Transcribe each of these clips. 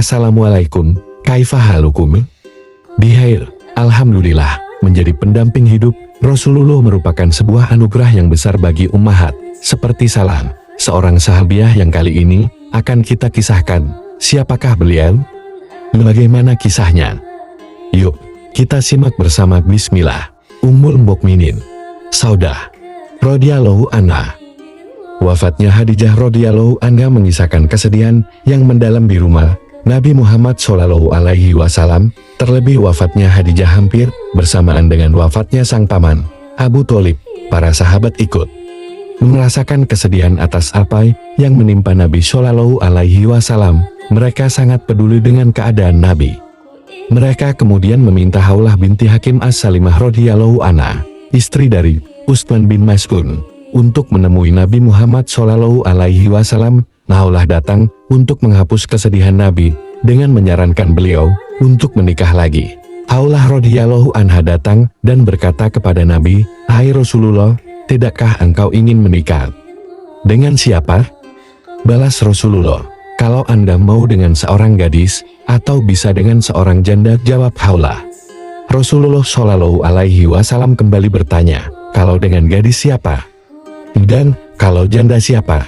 Assalamualaikum, kaifa halukum? Bihair, alhamdulillah. Menjadi pendamping hidup Rasulullah merupakan sebuah anugerah yang besar bagi ummahat. Seperti Salam, seorang sahabiah yang kali ini akan kita kisahkan. Siapakah beliau? Bagaimana kisahnya? Yuk, kita simak bersama. Bismillah. Ummul Mukminin Saudah radhiyallahu anha. Wafatnya Khadijah radhiyallahu anha mengisahkan kesedihan yang mendalam di rumah Nabi Muhammad Shallallahu Alaihi Wasallam. Terlebih wafatnya Khadijah hampir bersamaan dengan wafatnya sang paman Abu Thalib. Para sahabat ikut merasakan kesedihan atas apa yang menimpa Nabi Shallallahu Alaihi Wasallam. Mereka sangat peduli dengan keadaan Nabi. Mereka kemudian meminta Haulah binti Hakim As-Salimah radhiyallahu anha, istri dari Utsman bin Mas'ud, untuk menemui Nabi Muhammad Shallallahu Alaihi Wasallam. Haulah datang untuk menghapus kesedihan Nabi dengan menyarankan beliau untuk menikah lagi. Haulah radhiyallahu anha datang dan berkata kepada Nabi, "Hai Rasulullah, tidakkah engkau ingin menikah?" "Dengan siapa?" balas Rasulullah. "Kalau Anda mau dengan seorang gadis, atau bisa dengan seorang janda," jawab Haulah. Rasulullah Shallallahu Alaihi Wasallam kembali bertanya, "Kalau dengan gadis siapa? Dan kalau janda siapa?"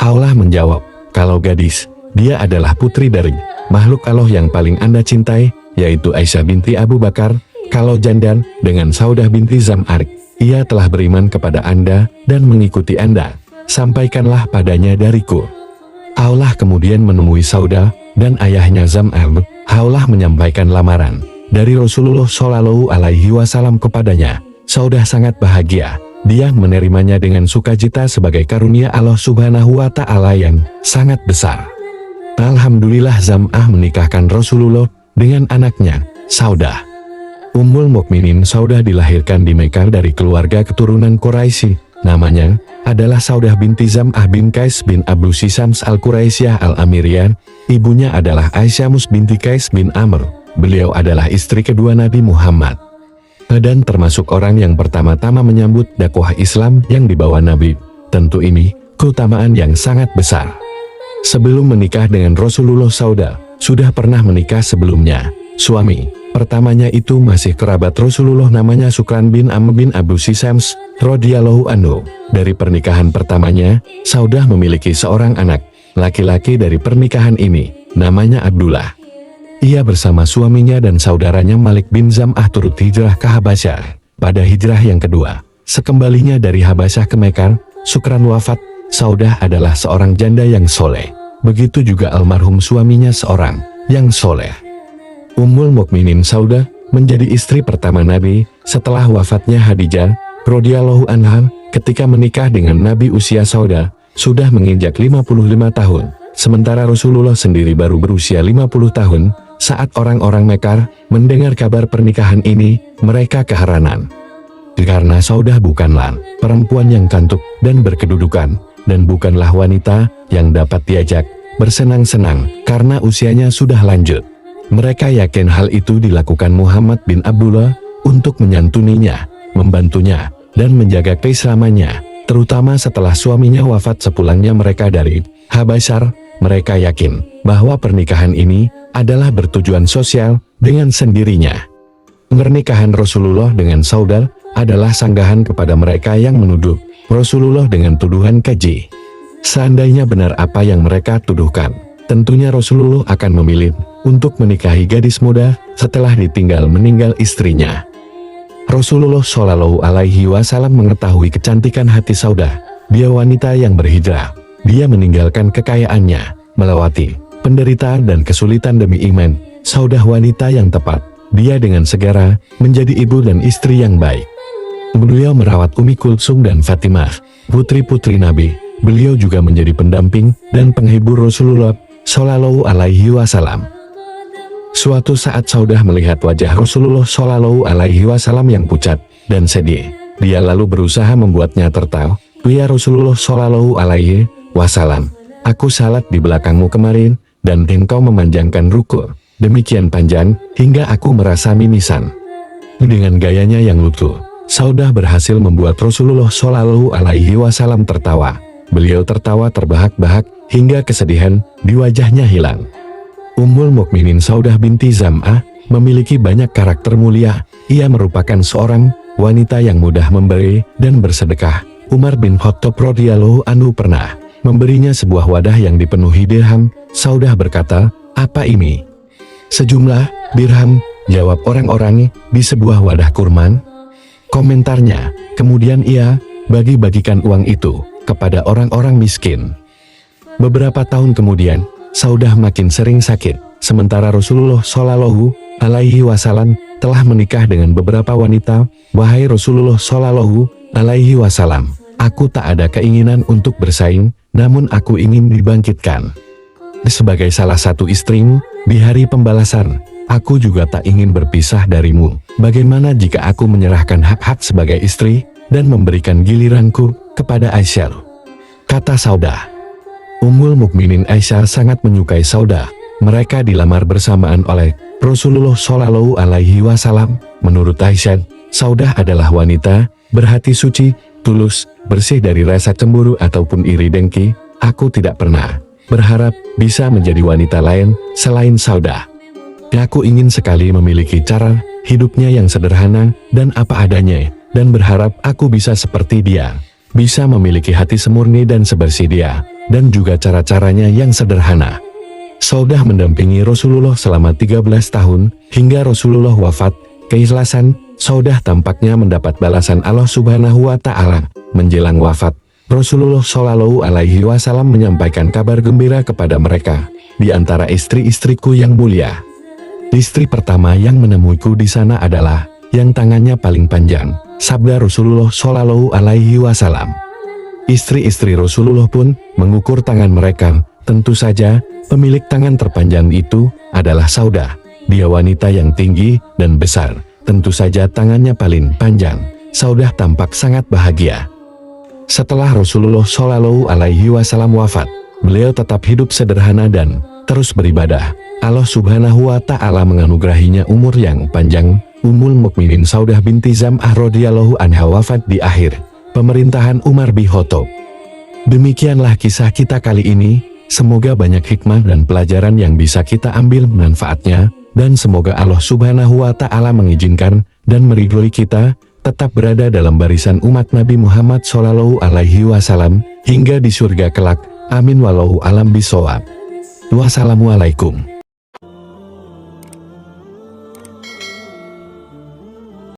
Haulah menjawab, "Kalau gadis, dia adalah putri dari makhluk Allah yang paling Anda cintai, yaitu Aisyah binti Abu Bakar. Kalau janda, dengan Saudah binti Zam'ar, ia telah beriman kepada Anda dan mengikuti Anda. Sampaikanlah padanya dariku." Haulah kemudian menemui Saudah dan ayahnya Zam'ar. Haulah menyampaikan lamaran dari Rasulullah Shallallahu Alaihi Wasallam kepadanya. Saudah sangat bahagia. Dia menerimanya dengan sukacita sebagai karunia Allah Subhanahu wa Ta'ala yang sangat besar. Alhamdulillah, Zam'ah menikahkan Rasulullah dengan anaknya, Saudah. Ummul Mukminin Saudah dilahirkan di Mekah dari keluarga keturunan Quraisy. Namanya adalah Saudah binti Zam'ah bin Qais bin Abu Sisams al-Quraisyah al-Amiriyah. Ibunya adalah Aisyamus binti Qais bin Amr. Beliau adalah istri kedua Nabi Muhammad dan termasuk orang yang pertama-tama menyambut dakwah Islam yang dibawa Nabi. Tentu ini keutamaan yang sangat besar. Sebelum menikah dengan Rasulullah, Saudah sudah pernah menikah sebelumnya. Suami pertamanya itu masih kerabat Rasulullah, namanya Sukran bin Amr bin Abu Sisams radhiyallahu anhu. Dari pernikahan pertamanya, Saudah memiliki seorang anak laki-laki. Dari pernikahan ini, namanya Abdullah. Ia bersama suaminya dan saudaranya Malik bin Zam'ah turut hijrah ke Habasyah. Pada hijrah yang kedua, sekembalinya dari Habasyah ke Mekah, Sukran wafat. Saudah adalah seorang janda yang soleh. Begitu juga almarhum suaminya, seorang yang soleh. Ummul Mukminin Saudah menjadi istri pertama Nabi setelah wafatnya Khadijah radhiyallahu anha. Ketika menikah dengan Nabi, usia Saudah sudah menginjak 55 tahun. Sementara Rasulullah sendiri baru berusia 50 tahun. Saat orang-orang Mekah mendengar kabar pernikahan ini, mereka keheranan. Karena Saudah bukanlah perempuan yang kantuk dan berkedudukan, dan bukanlah wanita yang dapat diajak bersenang-senang karena usianya sudah lanjut. Mereka yakin hal itu dilakukan Muhammad bin Abdullah untuk menyantuninya, membantunya, dan menjaga keislamannya, terutama setelah suaminya wafat sepulangnya mereka dari Habasyah. Mereka yakin bahwa pernikahan ini adalah bertujuan sosial dengan sendirinya. Pernikahan Rasulullah dengan Saudah adalah sanggahan kepada mereka yang menuduh Rasulullah dengan tuduhan keji. Seandainya benar apa yang mereka tuduhkan, tentunya Rasulullah akan memilih untuk menikahi gadis muda setelah ditinggal meninggal istrinya. Rasulullah Shallallahu Alaihi Wasallam mengetahui kecantikan hati Saudah. Dia wanita yang berhijrah. Dia meninggalkan kekayaannya, melewati penderitaan dan kesulitan demi iman. Saudah wanita yang tepat. Dia dengan segera menjadi ibu dan istri yang baik. Beliau merawat Ummi Kulsum dan Fatimah, putri-putri Nabi. Beliau juga menjadi pendamping dan penghibur Rasulullah Shallallahu Alaihi Wasallam. Suatu saat Saudah melihat wajah Rasulullah Shallallahu Alaihi Wasallam yang pucat dan sedih. Dia lalu berusaha membuatnya tertawa. "Ya Rasulullah Shallallahu Alaihi Wasallam, aku salat di belakangmu kemarin, dan engkau memanjangkan ruku demikian panjang hingga aku merasa mimisan." Dengan gayanya yang lucu, Saudah berhasil membuat Rasulullah Shallallahu Alaihi Wasallam tertawa. Beliau tertawa terbahak-bahak hingga kesedihan di wajahnya hilang. Ummul Mukminin Saudah binti Zam'ah memiliki banyak karakter mulia. Ia merupakan seorang wanita yang mudah memberi dan bersedekah. Umar bin Khattab radhiyallahu anhu pernah memberinya sebuah wadah yang dipenuhi dirham. Saudah berkata, "Apa ini?" "Sejumlah dirham," jawab orang-orang, "di sebuah wadah kurman." Komentarnya, kemudian ia bagi-bagikan uang itu kepada orang-orang miskin. Beberapa tahun kemudian, Saudah makin sering sakit, sementara Rasulullah Shallallahu Alaihi Wasallam telah menikah dengan beberapa wanita. "Wahai Rasulullah Shallallahu Alaihi Wasallam, aku tak ada keinginan untuk bersaing, namun aku ingin dibangkitkan sebagai salah satu istrimu di hari pembalasan. Aku juga tak ingin berpisah darimu. Bagaimana jika aku menyerahkan hak-hak sebagai istri dan memberikan giliranku kepada Aisyah?" kata Saudah. Ummul Mukminin Aisyah sangat menyukai Saudah. Mereka dilamar bersamaan oleh Rasulullah Shallallahu Alaihi Wasallam. Menurut Aisyah, Saudah adalah wanita berhati suci, tulus, bersih dari rasa cemburu ataupun iri dengki. "Aku tidak pernah berharap bisa menjadi wanita lain selain Saudah. Aku ingin sekali memiliki cara hidupnya yang sederhana dan apa adanya, dan berharap aku bisa seperti dia, bisa memiliki hati semurni dan sebersih dia, dan juga cara-caranya yang sederhana." Saudah mendampingi Rasulullah selama 13 tahun, hingga Rasulullah wafat. Keikhlasan Saudah tampaknya mendapat balasan Allah Subhanahu wa Ta'ala. Menjelang wafat, Rasulullah Shallallahu Alaihi Wasallam menyampaikan kabar gembira kepada mereka. "Di antara istri-istriku yang mulia, istri pertama yang menemuiku di sana adalah yang tangannya paling panjang," sabda Rasulullah Shallallahu Alaihi Wasallam. Istri-istri Rasulullah pun mengukur tangan mereka. Tentu saja, pemilik tangan terpanjang itu adalah Saudah. Dia wanita yang tinggi dan besar. Tentu saja tangannya paling panjang. Saudah tampak sangat bahagia. Setelah Rasulullah Shallallahu Alaihi Wasallam wafat, beliau tetap hidup sederhana dan terus beribadah. Allah Subhanahu wa Ta'ala menganugerahinya umur yang panjang. Ummul Mukminin Saudah binti Zam'ah radhiyallahu anha wafat di akhir pemerintahan Umar bin Khattab. Demikianlah kisah kita kali ini. Semoga banyak hikmah dan pelajaran yang bisa kita ambil manfaatnya, dan semoga Allah Subhanahu wa Ta'ala mengizinkan dan meridhoi kita tetap berada dalam barisan umat Nabi Muhammad Shallallahu Alaihi Wasallam hingga di surga kelak. Amin wallahu alam bishawab. Wassalamualaikum.